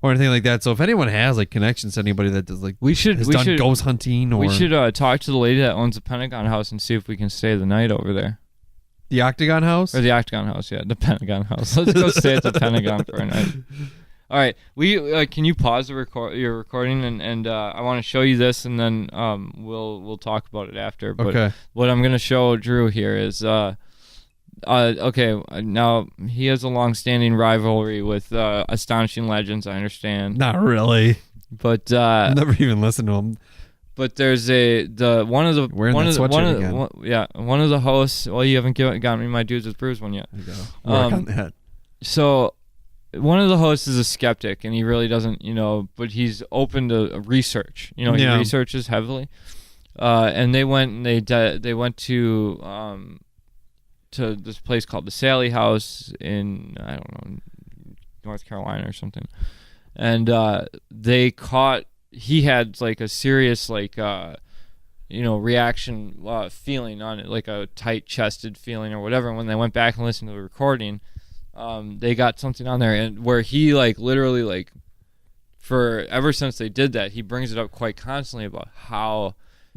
or anything like that. So if anyone has connections to anybody that does done ghost hunting, or we should talk to the lady that owns the Pentagon House and see if we can stay the night over there. The Octagon House or the Octagon House, yeah, the Pentagon House. Let's go stay at the Pentagon for a night. All right, can you pause your recording and I want to show you this and then we'll talk about it after. But okay. What I'm gonna show Drew here is okay. Now he has a long-standing rivalry with Astonishing Legends. I understand. Not really, but I've never even listened to him. But there's one of the hosts. Well, you haven't gotten me my Dudes with Brews one yet. I go work on that. So. One of the hosts is a skeptic, and he really doesn't, but he's open to research. He researches heavily. And they went to this place called the Sally House in, I don't know, North Carolina or something. And he had a serious reaction feeling on it, like a tight-chested feeling or whatever. And when they went back and listened to the recording, they got something on there, and where he literally for ever since they did that, he brings it up quite constantly about how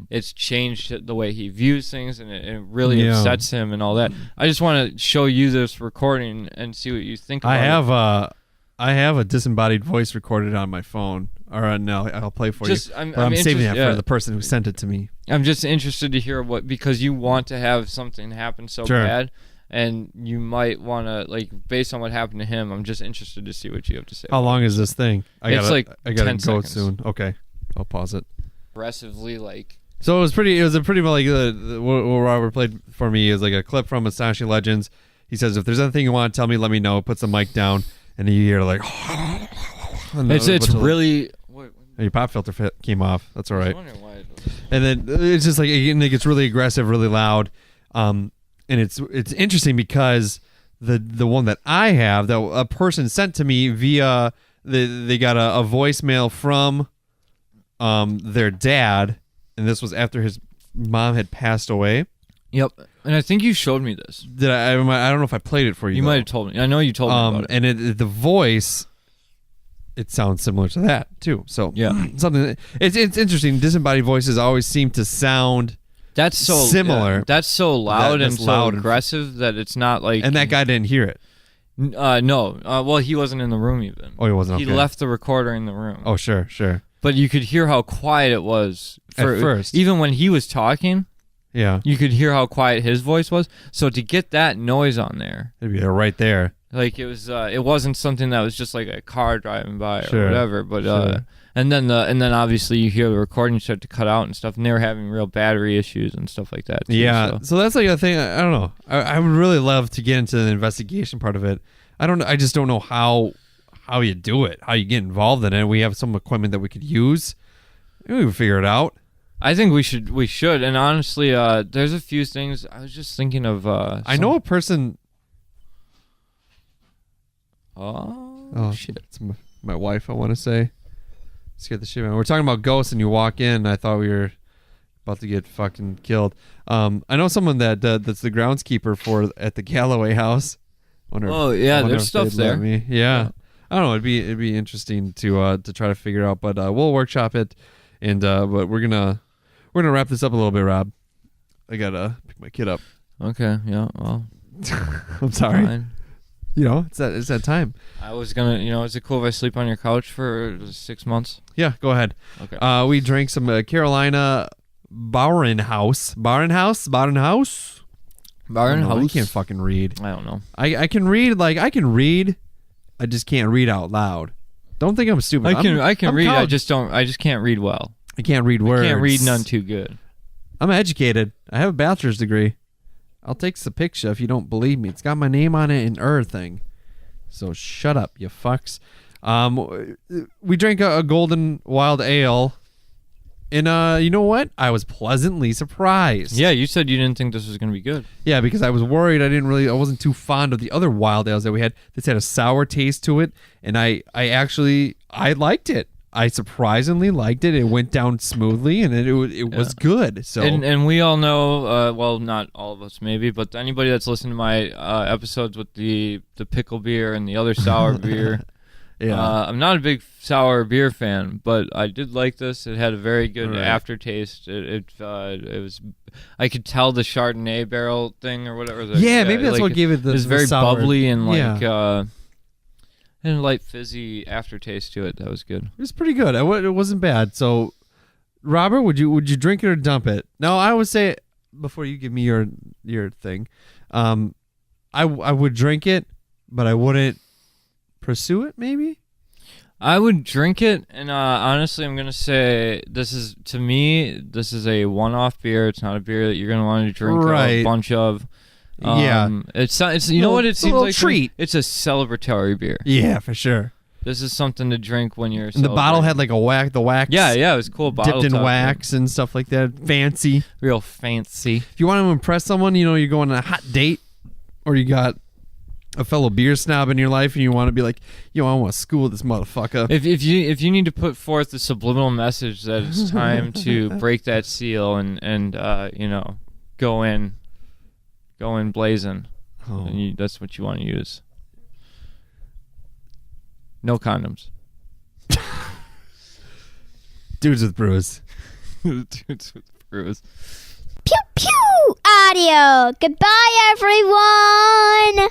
it's changed the way he views things, and it really upsets him and all that. I just want to show you this recording and see what you think about it. I have a disembodied voice recorded on my phone. All right, no, I'll play for you. I'm saving that for the person who sent it to me. I'm just interested to hear because you want to have something happen so bad. And you might want to, based on what happened to him, I'm just interested to see what you have to say. How long is this thing? I gotta 10 go seconds. soon. Okay, I'll pause it. Aggressively, So it was a pretty what Robert played for me is a clip from Astonishing Legends. He says, "If there's anything you want to tell me, let me know." Puts the mic down, and you hear it's really. Your pop filter came off. That's all right. I was wondering why and then it's just it gets really aggressive, really loud. And it's interesting because the one that I have that a person sent to me via they got a voicemail from their dad, and this was after his mom had passed away. Yep, and I think you showed me this. Did I don't know if I played it for you. You might have told me. I know you told me about it. And the voice, it sounds similar to that too. So yeah, something. It's interesting. Disembodied voices always seem to sound. That's so similar. Yeah, that's so loud and so aggressive that it's not And that guy didn't hear it. No. Well, he wasn't in the room even. Oh, he wasn't. He left the recorder in the room. Oh, sure. But you could hear how quiet it was at first. Even when he was talking. Yeah. You could hear how quiet his voice was. So to get that noise on there, it'd be right there. It was. It wasn't something that was just a car driving by or whatever. But sure. And then obviously you hear the recording start to cut out and stuff, and they were having real battery issues and stuff like that too, yeah, so that's a thing. I don't know. I would really love to get into the investigation part of it. I just don't know how you do it, how you get involved in it. We have some equipment that we could use. Maybe we can figure it out. I think we should. And honestly, there's a few things I was just thinking of. I know a person. Oh shit! It's my wife, I want to say. Scared the shit out of me. We're talking about ghosts, and you walk in, and I thought we were about to get fucking killed. I know someone that's the groundskeeper at the Galloway house. There's stuff there. Yeah. I don't know. It'd be interesting to try to figure out, but we'll workshop it, and but we're gonna wrap this up a little bit, Rob. I gotta pick my kid up. Okay. Yeah. Well, I'm sorry. Fine. It's that time. I was gonna. Is it cool if I sleep on your couch for 6 months? Yeah. Go ahead. Okay. We drank some Carolina Bauernhaus. You can't fucking read. I don't know. I can read. I can read. I just can't read out loud. Don't think I'm stupid. I can read. College. I just can't read well. I can't read words. I can't read none too good. I'm educated. I have a bachelor's degree. I'll take the picture if you don't believe me. It's got my name on it and everything. So shut up, you fucks. We drank a golden wild ale. And you know what? I was pleasantly surprised. Yeah, you said you didn't think this was going to be good. Yeah, because I was worried. I wasn't too fond of the other wild ales that we had. This had a sour taste to it, and I liked it. I surprisingly liked it. It went down smoothly, and it was good. So and we all know, well, not all of us maybe, but anybody that's listened to my episodes with the pickle beer and the other sour beer. Yeah, I'm not a big sour beer fan, but I did like this. It had a very good aftertaste. It was, I could tell the Chardonnay barrel thing or whatever. Maybe that's what gave it the. It was very sour. bubbly and and a light fizzy aftertaste to it. That was good. It was pretty good. It wasn't bad. So, Robert, would you drink it or dump it? No, I would say before you give me your thing, I would drink it, but I wouldn't pursue it. Maybe I would drink it, and honestly, I'm gonna say this is a one-off beer. It's not a beer that you're gonna want to drink a bunch of. It's know what it seems like treat. It's a celebratory beer. Yeah, for sure. This is something to drink when you're. And the bottle had like the wax. Yeah, it was cool. Bottle dipped in wax and stuff like that. Fancy, real fancy. If you want to impress someone, you're going on a hot date, or you got a fellow beer snob in your life, and you want to be like, I want to school this motherfucker. If you need to put forth the subliminal message that it's time to break that seal and go in blazing, that's what you want to use. No condoms. Dudes with brews. Dudes with brews. Pew pew audio. Goodbye, everyone.